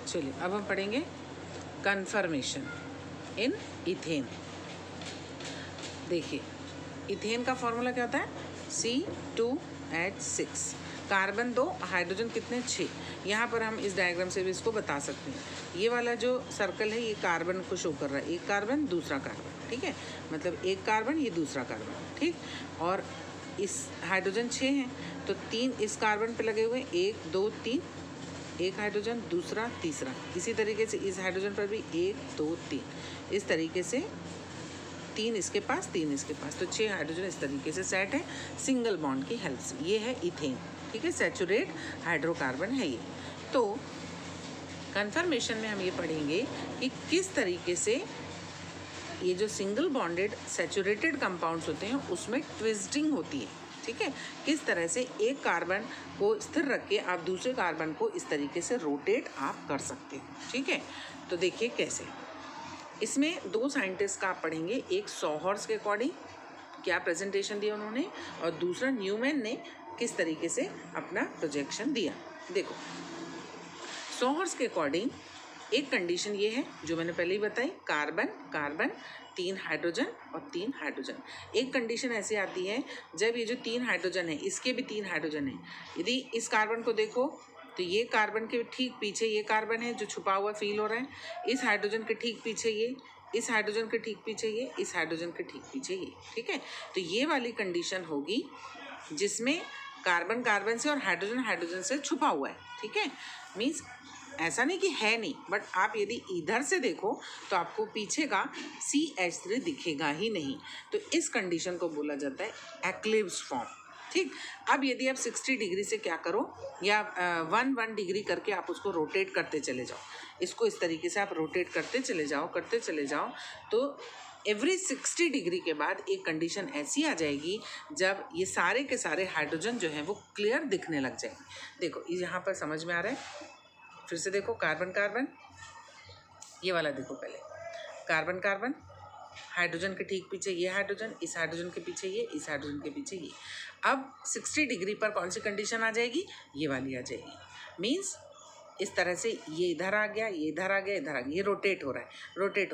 चलिए अब हम पढ़ेंगे कन्फर्मेशन इन इथेन। देखिए इथेन का फॉर्मूला क्या होता है, C2H6, कार्बन 2, हाइड्रोजन कितने 6। यहाँ पर हम इस डायग्राम से भी इसको बता सकते हैं। ये वाला जो सर्कल है ये कार्बन को शो कर रहा है, एक कार्बन दूसरा कार्बन, ठीक है, मतलब एक कार्बन ये दूसरा कार्बन, ठीक। और इस हाइड्रोजन 6 हैं तो 3 इस कार्बन पे लगे हुए, 1 2 3, एक हाइड्रोजन दूसरा तीसरा, इसी तरीके से इस हाइड्रोजन पर भी 1 2 3, इस तरीके से 3 इसके पास 3 इसके पास, तो 6 हाइड्रोजन इस तरीके से सेट है सिंगल बॉन्ड की हेल्प से। ये है इथेन, ठीक है, सैचुरेट हाइड्रोकार्बन है ये। तो कन्फर्मेशन में हम ये पढ़ेंगे कि किस तरीके से ये जो सिंगल बॉन्डेड सैचुरेटेड कंपाउंड्स होते हैं उसमें ट्विस्टिंग होती है, ठीक है, किस तरह से एक कार्बन को स्थिर रख के आप दूसरे कार्बन को इस तरीके से रोटेट आप कर सकते हो, ठीक है। तो देखिए कैसे, इसमें 2 साइंटिस्ट का आप पढ़ेंगे, एक सॉहर्स के अकॉर्डिंग क्या प्रेजेंटेशन दिया उन्होंने, और दूसरा न्यूमैन ने किस तरीके से अपना प्रोजेक्शन दिया। देखो सॉहर्स के अकॉर्डिंग एक कंडीशन ये है जो मैंने पहले ही बताई, कार्बन कार्बन 3 हाइड्रोजन और 3 हाइड्रोजन। एक कंडीशन ऐसी आती है जब ये जो 3 हाइड्रोजन है इसके भी 3 हाइड्रोजन है, यदि इस कार्बन को देखो तो ये कार्बन के ठीक पीछे ये कार्बन है जो छुपा हुआ फील हो रहा है, इस हाइड्रोजन के ठीक पीछे ये, इस हाइड्रोजन के ठीक पीछे ये, इस हाइड्रोजन के ठीक पीछे ये, ठीक है। तो ये वाली कंडीशन होगी जिसमें कार्बन कार्बन से और हाइड्रोजन हाइड्रोजन से छुपा हुआ है, ठीक है। मीन्स ऐसा नहीं कि है नहीं, बट आप यदि इधर से देखो तो आपको पीछे का CH3 दिखेगा ही नहीं, तो इस कंडीशन को बोला जाता है एक्लिप्स फॉर्म, ठीक। अब यदि आप 60 डिग्री से क्या करो, या 1 डिग्री करके आप उसको रोटेट करते चले जाओ, इसको इस तरीके से आप रोटेट करते चले जाओ, तो एवरी 60 डिग्री के बाद एक कंडीशन ऐसी आ जाएगी जब ये सारे के सारे हाइड्रोजन जो हैं वो क्लियर दिखने लग जाएंगे। देखो यहाँ पर समझ में आ रहा है, फिर से देखो कार्बन कार्बन, ये वाला देखो पहले, कार्बन कार्बन, हाइड्रोजन के ठीक पीछे ये हाइड्रोजन, इस हाइड्रोजन के पीछे ये, इस हाइड्रोजन के पीछे ये। अब 60 डिग्री पर कौन सी कंडीशन आ जाएगी, ये वाली आ जाएगी। मीन्स इस तरह से ये इधर आ गया, ये इधर आ गया, इधर आ गया, ये रोटेट हो रहा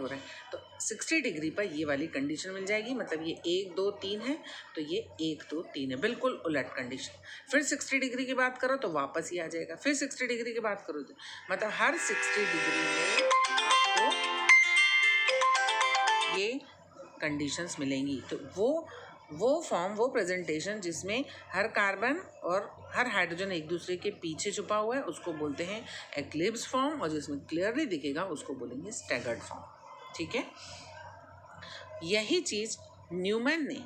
है, तो 60 डिग्री पर ये वाली कंडीशन मिल जाएगी, मतलब ये 1 2 3 है तो ये 1 2 3 है, बिल्कुल उलट कंडीशन। फिर 60 डिग्री की बात करो तो वापस ही आ जाएगा, फिर 60 डिग्री की बात करो तो मतलब हर 60 डिग्री में आपको ये कंडीशंस मिलेंगी। तो वो फॉर्म, वो प्रेजेंटेशन जिसमें हर कार्बन और हर हाइड्रोजन एक दूसरे के पीछे छुपा हुआ है उसको बोलते हैं एक्लिप्स फॉर्म, और जिसमें क्लियरली दिखेगा उसको बोलेंगे स्टैगर्ड फॉर्म, ठीक है। यही चीज़ न्यूमैन ने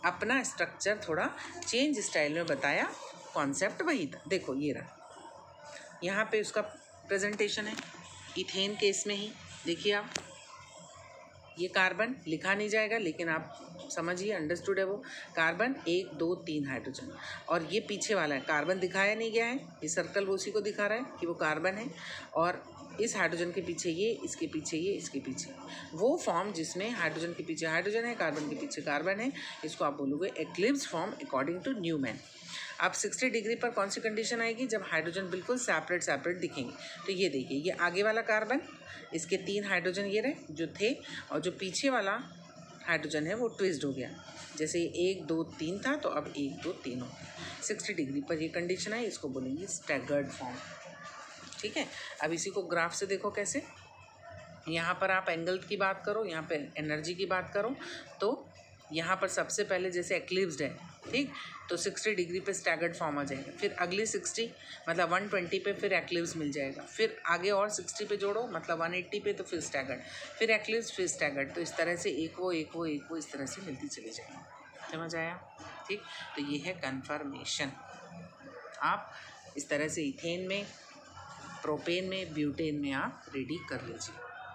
अपना स्ट्रक्चर थोड़ा चेंज स्टाइल में बताया, कॉन्सेप्ट वही था। देखो ये रहा, यहाँ पे उसका प्रेजेंटेशन है इथेन केस में ही, देखिए आप, ये कार्बन लिखा नहीं जाएगा लेकिन आप समझिए, अंडरस्टूड है वो, कार्बन 1 2 3 हाइड्रोजन, और ये पीछे वाला है कार्बन दिखाया नहीं गया है, ये सर्कल वो उसी को दिखा रहा है कि वो कार्बन है, और इस हाइड्रोजन के पीछे ये, इसके पीछे ये, इसके पीछे वो फॉर्म जिसमें हाइड्रोजन के पीछे हाइड्रोजन है, कार्बन के पीछे कार्बन है, इसको आप बोलोगे eclipse form according to Newman. अब 60 डिग्री पर कौन सी कंडीशन आएगी, जब हाइड्रोजन बिल्कुल सेपरेट दिखेंगे। तो ये देखिए, ये आगे वाला कार्बन, इसके 3 हाइड्रोजन ये रहे जो थे, और जो पीछे वाला हाइड्रोजन है वो ट्विस्ट हो गया, जैसे 1 2 3 था तो अब 1 2 3 हो गया। 60 डिग्री पर ये कंडीशन है, इसको बोलेंगे स्टैगर्ड फॉर्म, ठीक है। अब इसी को ग्राफ से देखो कैसे, यहाँ पर आप एंगल की बात करो, यहाँ पे एनर्जी की बात करो, तो यहाँ पर सबसे पहले जैसे एक्लिप्स्ड है, ठीक, तो 60 डिग्री पे स्टैगर्ड फॉर्म आ जाएगा, फिर अगली 60 मतलब 120 पे फिर एक्लिप्स मिल जाएगा, फिर आगे और 60 पे जोड़ो मतलब 180 पे तो फिर स्टैगर्ड, फिर एक्लिप्स, फिर स्टैगर्ड, तो इस तरह से एक वो इस तरह से मिलती चली जाएगी। समझ आया, ठीक। तो ये है कन्फर्मेशन। आप इस तरह से इथेन में, प्रोपेन में, ब्यूटेन में आप रेडी कर लीजिए।